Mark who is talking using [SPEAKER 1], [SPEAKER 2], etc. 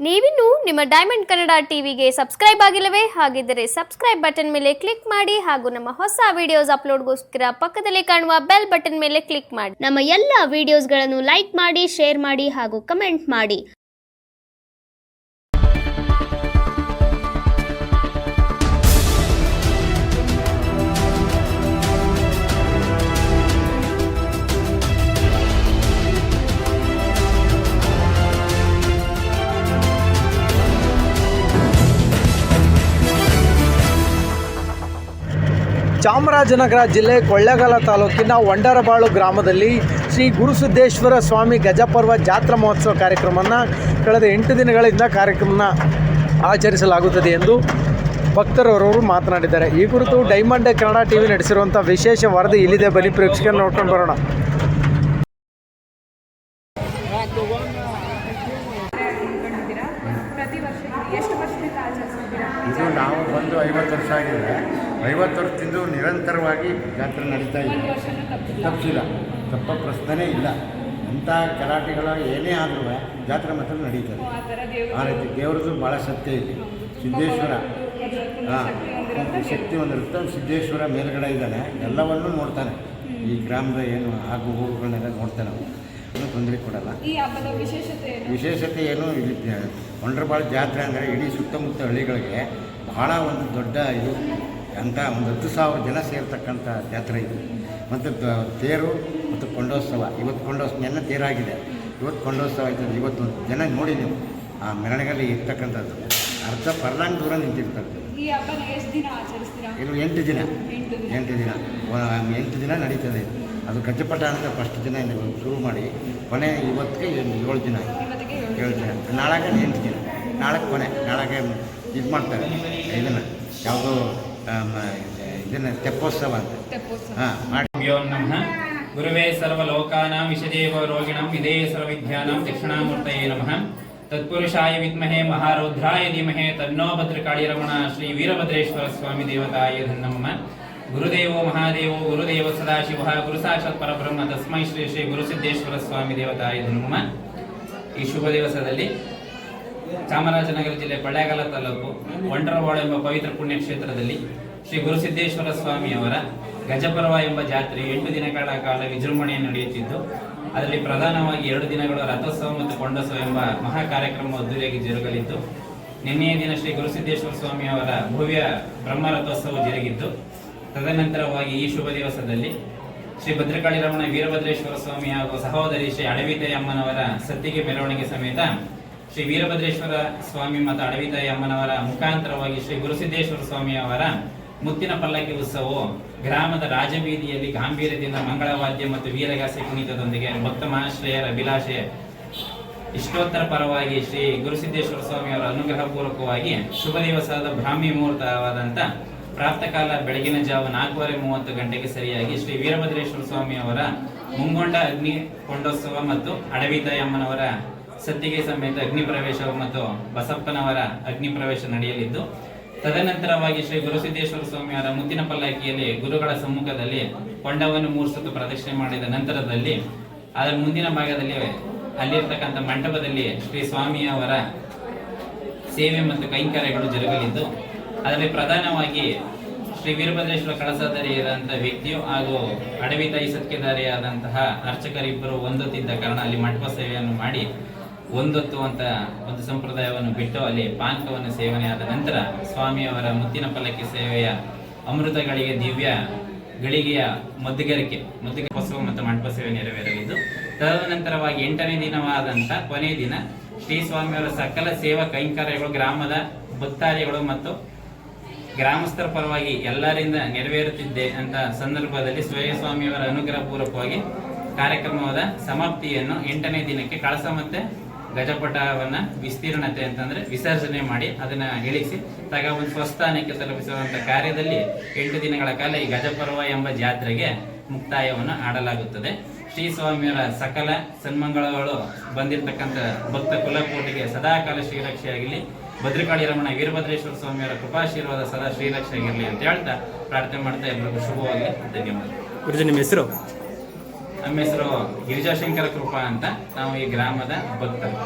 [SPEAKER 1] ನೀವಿನ್ನು ನಿಮ್ಮ ಡೈಮಂಡ್ ಕನ್ನಡ ಟಿವಿಗೆ ಸಬ್ಸ್ಕ್ರೈಬ್ ಆಗಿಲ್ಲವೇ? ಹಾಗಿದ್ದರೆ ಸಬ್ಸ್ಕ್ರೈಬ್ ಬಟನ್ ಮೇಲೆ ಕ್ಲಿಕ್ ಮಾಡಿ ಹಾಗೂ ನಮ್ಮ ಹೊಸ ವಿಡಿಯೋಸ್ ಅಪ್ಲೋಡ್ಗೋಸ್ಕರ ಪಕ್ಕದಲ್ಲಿ ಕಾಣುವ ಬೆಲ್ ಬಟನ್ ಮೇಲೆ ಕ್ಲಿಕ್ ಮಾಡಿ. ನಮ್ಮ ಎಲ್ಲ ವಿಡಿಯೋಸ್ಗಳನ್ನು ಲೈಕ್ ಮಾಡಿ, ಶೇರ್ ಮಾಡಿ ಹಾಗೂ ಕಮೆಂಟ್ ಮಾಡಿ.
[SPEAKER 2] ಚಾಮರಾಜನಗರ ಜಿಲ್ಲೆ ಕೊಳ್ಳೇಗಾಲ ತಾಲೂಕಿನ ವಂಡರಬಾಳು ಗ್ರಾಮದಲ್ಲಿ ಶ್ರೀ ಗುರುಸಿದ್ದೇಶ್ವರ ಸ್ವಾಮಿ ಗಜಪರ್ವ ಜಾತ್ರಾ ಮಹೋತ್ಸವ ಕಾರ್ಯಕ್ರಮವನ್ನು ಕಳೆದ 8 ದಿನಗಳಿಂದ ಕಾರ್ಯಕ್ರಮನ ಆಚರಿಸಲಾಗುತ್ತದೆ ಎಂದು ಭಕ್ತರವರು ಮಾತನಾಡಿದ್ದಾರೆ. ಈ ಕುರಿತು ಡೈಮಂಡ್ ಕನ್ನಡ ಟಿವಿ ನಡೆಸಿರುವಂಥ ವಿಶೇಷ ವರದಿ ಇಲ್ಲಿದೆ. ಬನ್ನಿ ಪ್ರೇಕ್ಷಕರನ್ನು ನೋಡ್ಕೊಂಡು ಬರೋಣ.
[SPEAKER 3] ಇದು ನಾವು ಬಂದು 50 ವರ್ಷ ಆಗಿದೆ. 50 ವರ್ಷದಿಂದ ನಿರಂತರವಾಗಿ ಜಾತ್ರೆ ನಡೀತಾ ಇದೆ. ತಪ್ಪಿಲ್ಲ, ತಪ್ಪ ಪ್ರಶ್ನೆ ಇಲ್ಲ. ಅಂಥ ಗಲಾಟೆಗಳ ಏನೇ ಆದರೂ ಜಾತ್ರೆ ಮಾತ್ರ ನಡೀತದೆ. ಆ ರೀತಿ ದೇವ್ರದ್ದು ಭಾಳ ಸತ್ಯ ಇದೆ. ಸಿದ್ದೇಶ್ವರ ಶಕ್ತಿ ಹೊಂದಿರುತ್ತೆ. ಸಿದ್ದೇಶ್ವರ ಮೇಲ್ಗಡೆ ಇದ್ದಾನೆ, ಎಲ್ಲವನ್ನೂ ನೋಡ್ತಾನೆ. ಈ ಗ್ರಾಮದ ಏನು ಆಗು ಹೋಗುಗಳನ್ನೆಲ್ಲ ನೋಡ್ತಾನೆ. ನಾವು ಏನೂ ತೊಂದರೆ ಕೊಡಲ್ಲ. ವಿಶೇಷತೆ ಏನು, ಇಲ್ಲಿ ವಂಡರಬಾಳು ಜಾತ್ರೆ ಅಂದರೆ ಇಡೀ ಸುತ್ತಮುತ್ತ ಹಳ್ಳಿಗಳಿಗೆ ಬಹಳ ಒಂದು ದೊಡ್ಡ ಇದು ಅಂತ ಒಂದು 10,000 ಜನ ಸೇರ್ತಕ್ಕಂಥ ಜಾತ್ರೆ ಇದು. ಮತ್ತು ತೇರು ಮತ್ತು ಕೊಂಡೋತ್ಸವ. ಇವತ್ತು ಕೊಂಡೋತ್ಸವ ನೆನ್ನೆ ತೇರಾಗಿದೆ, ಇವತ್ತು ಕೊಂಡೋತ್ಸವ ಆಯ್ತದೆ. ಇವತ್ತು ಜನ ನೋಡಿ ನೀವು ಆ ಮೆರವಣಿಗೆಯಲ್ಲಿ ಇರ್ತಕ್ಕಂಥದ್ದು ಅರ್ಧ ಪರ್ಲಾಂಗ್ ದೂರ ನಿಂತಿರ್ತಾರೆ. ಇದು 8 ದಿನ 8 ದಿನ ನಡೀತದೆ. ಅದು ಗಜಪಟ ಅಂತ ಫಸ್ಟ್ ದಿನ ಶುರು ಮಾಡಿ ಕೊನೆ ಇವತ್ತಿಗೆ 7 ದಿನ 7 ದಿನ. ನಾಳೆಗೆ 8 ದಿನ, ನಾಳೆ ಕೊನೆ, ನಾಳೆಗೆ ಇದು ಮಾಡ್ತಾರೆ. ಇದನ್ನು ಯಾವುದೋ ಇದನ್ನು ತೆಪ್ಪೋತ್ಸವ ಅಂತ ಮಾಡಿ.
[SPEAKER 4] ನಮಃ ಗುರುವೇ ಸರ್ವಲೋಕಾನಾಂ ವಿಷದೇವ ರೋಗಿಣಂ ವಿದೇ ಸರ್ವವಿದ್ಯಾನಾಂ ದಕ್ಷಿಣಾಮೂರ್ತಯೇ ನಮಃ. ತತ್ಪುರುಷಾಯ ವಿದ್ಮಹೇ ಮಹಾರೌದ್ರಾಯ ಧೀಮಹಿ ತನ್ನೋ ಭದ್ರಕಾಳಿರಮಣ. ಶ್ರೀ ವೀರಭದ್ರೇಶ್ವರ ಸ್ವಾಮಿ ದೇವತಾಯ ನಮಃ. ಗುರುದೇವೋ ಮಹಾದೇವೋ ಗುರುದೇವ ಸದಾಶಿವ ಗುರು ಸಾಕ್ಷಾತ್ ಪರಬ್ರಹ್ಮ ತಸ್ಮೈ ಶ್ರೀ ಶ್ರೀ ಗುರುಸಿದ್ದೇಶ್ವರ ಸ್ವಾಮಿ ದೇವತಾಯ ನಮಃ. ಈ ಶುಭ ದಿವಸದಲ್ಲಿ ಚಾಮರಾಜನಗರ ಜಿಲ್ಲೆ ಕೊಳ್ಳೇಗಾಲ ತಾಲೂಕು ವಂಡರಬಾಳು ಎಂಬ ಪವಿತ್ರ ಪುಣ್ಯಕ್ಷೇತ್ರದಲ್ಲಿ ಶ್ರೀ ಗುರುಸಿದ್ದೇಶ್ವರ ಸ್ವಾಮಿಯವರ ಗಜಪರ್ವ ಎಂಬ ಜಾತ್ರೆ 8 ದಿನಗಳ ಕಾಲ ವಿಜೃಂಭಣೆಯನ್ನು ನಡೆಯುತ್ತಿದ್ದು, ಅದರಲ್ಲಿ ಪ್ರಧಾನವಾಗಿ 2 ದಿನಗಳು ರಥೋತ್ಸವ ಮತ್ತು ಕೊಂಡೋತ್ಸವ ಎಂಬ ಮಹಾ ಕಾರ್ಯಕ್ರಮ ಅದ್ದೂರಿಯಾಗಿ ಜರುಗಲಿದ್ದು, ನಿನ್ನೆಯ ದಿನ ಶ್ರೀ ಗುರುಸಿದ್ದೇಶ್ವರ ಸ್ವಾಮಿಯವರ ಭವ್ಯ ಬ್ರಹ್ಮ ರಥೋತ್ಸವ ಜರುಗಿದ್ದು, ತದನಂತರವಾಗಿ ಈ ಶುಭ ದಿವಸದಲ್ಲಿ ಶ್ರೀ ಭದ್ರಕಾಳಿ ರಮಣ ವೀರಭದ್ರೇಶ್ವರ ಸ್ವಾಮಿ ಹಾಗೂ ಸಹೋದರಿ ಶ್ರೀ ಅಡವಿತಾಯಿ ಅಮ್ಮನವರ ಸತ್ತಿಗೆ ಮೆರವಣಿಗೆ ಸಮೇತ ಶ್ರೀ ವೀರಭದ್ರೇಶ್ವರ ಸ್ವಾಮಿ ಮತ್ತು ಅಡವಿತಾಯಿ ಅಮ್ಮನವರ ಮುಖಾಂತರವಾಗಿ ಶ್ರೀ ಗುರುಸಿದ್ದೇಶ್ವರ ಸ್ವಾಮಿಯವರ ಮುತ್ತಿನ ಪಲ್ಲಕ್ಕಿ ಉತ್ಸವವು ಗ್ರಾಮದ ರಾಜಬೀದಿಯಲ್ಲಿ ಗಾಂಭೀರ್ಯದಿಂದ ಮಂಗಳವಾದ್ಯ ಮತ್ತು ವೀರಗಾಸೆ ಕುಣಿತದೊಂದಿಗೆ ಭಕ್ತ ಮಹಾಶ್ರಯರ ಅಭಿಲಾಷೆ ಇಷ್ಟೋತ್ತರ ಪರವಾಗಿ ಶ್ರೀ ಗುರುಸಿದ್ದೇಶ್ವರ ಸ್ವಾಮಿಯವರ ಅನುಗ್ರಹ ಪೂರ್ವಕವಾಗಿ ಶುಭ ದಿವಸದ ಬ್ರಾಹ್ಮಿ ಮುಹೂರ್ತವಾದಂಥ ಪ್ರಾತಃ ಕಾಲ ಬೆಳಗಿನ ಜಾವ 4:30 ಗಂಟೆಗೆ ಸರಿಯಾಗಿ ಶ್ರೀ ವೀರಭದ್ರೇಶ್ವರ ಸ್ವಾಮಿಯವರ ಮುಂಗೊಂಡ ಅಗ್ನಿ ಕೊಂಡೋತ್ಸವ ಮತ್ತು ಅಡವಿತಾಯಿ ಅಮ್ಮನವರ ಸತ್ತಿಗೆ ಸಮೇತ ಅಗ್ನಿ ಪ್ರವೇಶ ಮತ್ತು ಬಸಪ್ಪನವರ ಅಗ್ನಿ ಪ್ರವೇಶ ನಡೆಯಲಿದ್ದು, ತದನಂತರವಾಗಿ ಶ್ರೀ ಗುರುಸಿದ್ದೇಶ್ವರ ಸ್ವಾಮಿಯವರ ಮುತ್ತಿನ ಪಲ್ಲಕ್ಕಿಯಲ್ಲಿ ಗುರುಗಳ ಸಮ್ಮುಖದಲ್ಲಿ ಕೊಂಡವನ್ನು 3 ಸುತ್ತು ಪ್ರದಕ್ಷಿಣೆ ಮಾಡಿದ ನಂತರದಲ್ಲಿ ಅದರ ಮುಂದಿನ ಭಾಗದಲ್ಲಿ ಅಲ್ಲಿರ್ತಕ್ಕಂಥ ಮಂಟಪದಲ್ಲಿ ಶ್ರೀ ಸ್ವಾಮಿಯವರ ಸೇವೆ ಮತ್ತು ಕೈಂಕರ್ಯಗಳು ಜರುಗಲಿದ್ದು, ಅದರಲ್ಲಿ ಪ್ರಧಾನವಾಗಿ ಶ್ರೀ ವೀರಭದ್ರೇಶ್ವರ ಕಳಸಧಾರಿಯಾದಂತಹ ವ್ಯಕ್ತಿಯು ಹಾಗೂ ಅಡವಿತಾಯಿ ಸತ್ಕೆದಾರಿಯಾದಂತಹ ಅರ್ಚಕರಿಬ್ಬರು ಒಂದೊತ್ತಿದ್ದ ಕಾರಣ ಅಲ್ಲಿ ಮಂಟಪ ಸೇವೆಯನ್ನು ಮಾಡಿ ಒಂದೊತ್ತು ಅಂತ ಒಂದು ಸಂಪ್ರದಾಯವನ್ನು ಬಿಟ್ಟು ಅಲ್ಲಿ ಪಾನಕವನ್ನು ಸೇವನೆ ಆದ ನಂತರ ಸ್ವಾಮಿಯವರ ಮುತ್ತಿನ ಪಲ್ಲಕ್ಕಿ ಸೇವೆಯ ಅಮೃತಗಳಿಗೆ ದಿವ್ಯ ಗಳಿಗೆಯ ಮದ್ದುಗರಿಕೆ ಉತ್ಸವ ಮತ್ತು ಮಂಟಪ ಸೇವೆ ನೆರವೇರಲಿದ್ದು, ತದನಂತರವಾಗಿ 8ನೇ ದಿನವಾದಂಥ ಕೊನೆ ದಿನ ಶ್ರೀ ಸ್ವಾಮಿಯವರ ಸಕಲ ಸೇವಾ ಕೈಂಕರ್ಯಗಳು ಗ್ರಾಮದ ಭಕ್ತಾದಿಗಳು ಮತ್ತು ಗ್ರಾಮಸ್ಥರ ಪರವಾಗಿ ಎಲ್ಲರಿಂದ ನೆರವೇರುತ್ತಿದ್ದೆ ಅಂತ ಸಂದರ್ಭದಲ್ಲಿ ಸ್ವಾಮಿಯವರ ಅನುಗ್ರಹ ಪೂರ್ವಕವಾಗಿ ಕಾರ್ಯಕ್ರಮದ ಸಮಾಪ್ತಿಯನ್ನು 8ನೇ ದಿನಕ್ಕೆ ಕಳಸ ಮತ್ತೆ ಗಜಪಟವನ್ನ ವಿಸ್ತೀರ್ಣತೆ ಅಂತಂದ್ರೆ ವಿಸರ್ಜನೆ ಮಾಡಿ ಅದನ್ನ ಇಳಿಸಿ ಒಂದು ಸ್ವಸ್ಥಾನಕ್ಕೆ ತಲುಪಿಸುವಂತ ಕಾರ್ಯದಲ್ಲಿ 8 ದಿನಗಳ ಕಾಲ ಈ ಗಜಪರ್ವ ಎಂಬ ಜಾತ್ರೆಗೆ ಮುಕ್ತಾಯವನ್ನು ಆಡಲಾಗುತ್ತದೆ. ಶ್ರೀ ಸ್ವಾಮಿಯವರ ಸಕಲ ಸನ್ಮಂಗಳಗಳು ಬಂದಿರತಕ್ಕಂಥ ಭಕ್ತ ಕುಲಕೋಟಿಗೆ ಸದಾಕಾಲ ಶ್ರೀರಕ್ಷೆಯಾಗಿರಲಿ. ಭದ್ರಕಾಳಿ ರಮಣ ವೀರಭದ್ರೇಶ್ವರ ಸ್ವಾಮಿಯವರ ಕೃಪಾಶೀರ್ವಾದ ಸದಾ ಶ್ರೀರಕ್ಷೆಯಾಗಿರಲಿ ಅಂತ ಹೇಳ್ತಾ ಪ್ರಾರ್ಥನೆ ಮಾಡ್ತಾ ಎಲ್ಲರಿಗೂ ಶುಭವಾಗಲಿ. ಧನ್ಯವಾದ.
[SPEAKER 2] ಗುರುಜಿ, ನಿಮ್ಮ ಹೆಸರು?
[SPEAKER 4] ನಮ್ಮ ಹೆಸರು ಗಿರಿಜಾಶಂಕರ ಕೃಪಾ ಅಂತ. ನಾವು ಈ ಗ್ರಾಮದ ಭಕ್ತರು.